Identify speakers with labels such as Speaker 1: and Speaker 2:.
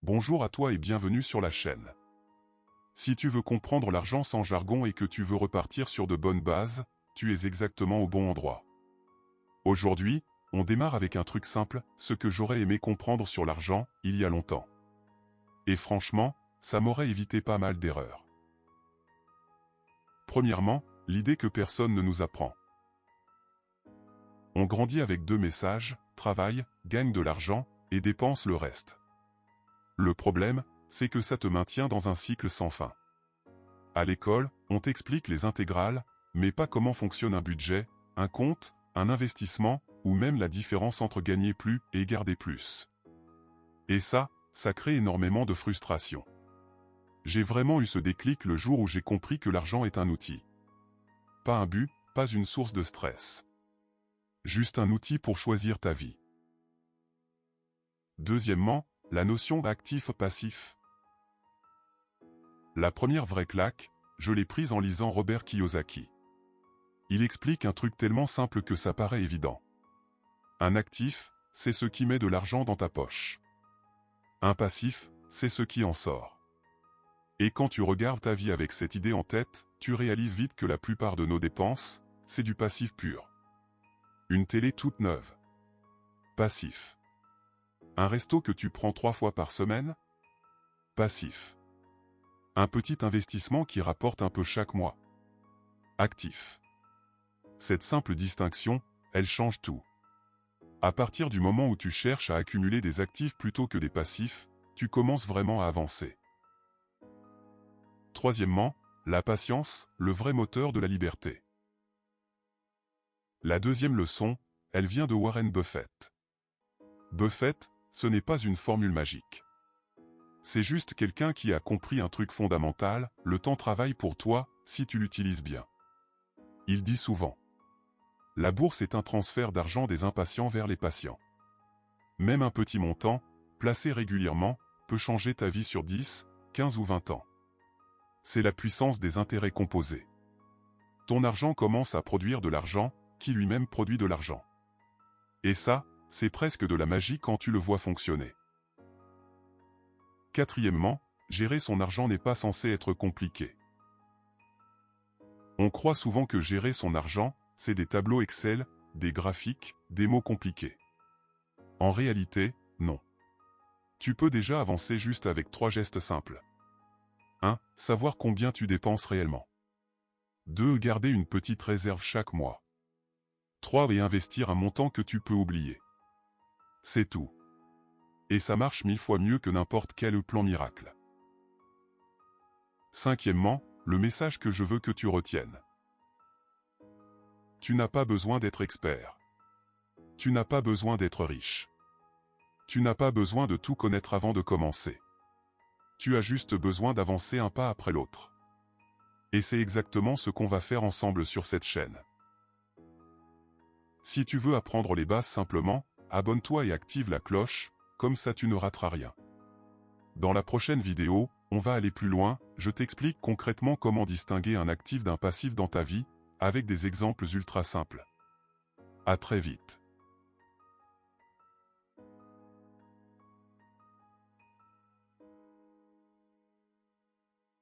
Speaker 1: Bonjour à toi et bienvenue sur la chaîne. Si tu veux comprendre l'argent sans jargon et que tu veux repartir sur de bonnes bases, tu es exactement au bon endroit. Aujourd'hui, on démarre avec un truc simple, ce que j'aurais aimé comprendre sur l'argent, il y a longtemps. Et franchement, ça m'aurait évité pas mal d'erreurs. Premièrement, l'idée que personne ne nous apprend. On grandit avec deux messages, travaille, gagne de l'argent, et dépense le reste. Le problème, c'est que ça te maintient dans un cycle sans fin. À l'école, on t'explique les intégrales, mais pas comment fonctionne un budget, un compte, un investissement, ou même la différence entre gagner plus et garder plus. Et ça crée énormément de frustration. J'ai vraiment eu ce déclic le jour où j'ai compris que l'argent est un outil. Pas un but, pas une source de stress. Juste un outil pour choisir ta vie. Deuxièmement, la notion d'actif-passif. La première vraie claque, je l'ai prise en lisant Robert Kiyosaki. Il explique un truc tellement simple que ça paraît évident. Un actif, c'est ce qui met de l'argent dans ta poche. Un passif, c'est ce qui en sort. Et quand tu regardes ta vie avec cette idée en tête, tu réalises vite que la plupart de nos dépenses, c'est du passif pur. Une télé toute neuve. Passif. Un resto que tu prends 3 fois par semaine? Passif. Un petit investissement qui rapporte un peu chaque mois? Actif. Cette simple distinction, elle change tout. À partir du moment où tu cherches à accumuler des actifs plutôt que des passifs, tu commences vraiment à avancer. Troisièmement, la patience, le vrai moteur de la liberté. La deuxième leçon, elle vient de Warren Buffett. Buffett, ce n'est pas une formule magique. C'est juste quelqu'un qui a compris un truc fondamental, le temps travaille pour toi, si tu l'utilises bien. Il dit souvent: la bourse est un transfert d'argent des impatients vers les patients. Même un petit montant, placé régulièrement, peut changer ta vie sur 10, 15 ou 20 ans. C'est la puissance des intérêts composés. Ton argent commence à produire de l'argent, qui lui-même produit de l'argent. Et ça, c'est presque de la magie quand tu le vois fonctionner. Quatrièmement, gérer son argent n'est pas censé être compliqué. On croit souvent que gérer son argent, c'est des tableaux Excel, des graphiques, des mots compliqués. En réalité, non. Tu peux déjà avancer juste avec 3 gestes simples. 1. Savoir combien tu dépenses réellement. 2. Garder une petite réserve chaque mois. 3. Réinvestir un montant que tu peux oublier. C'est tout. Et ça marche 1000 fois mieux que n'importe quel plan miracle. Cinquièmement, le message que je veux que tu retiennes. Tu n'as pas besoin d'être expert. Tu n'as pas besoin d'être riche. Tu n'as pas besoin de tout connaître avant de commencer. Tu as juste besoin d'avancer un pas après l'autre. Et c'est exactement ce qu'on va faire ensemble sur cette chaîne. Si tu veux apprendre les bases simplement, abonne-toi et active la cloche, comme ça tu ne rateras rien. Dans la prochaine vidéo, on va aller plus loin, je t'explique concrètement comment distinguer un actif d'un passif dans ta vie, avec des exemples ultra simples. À très vite.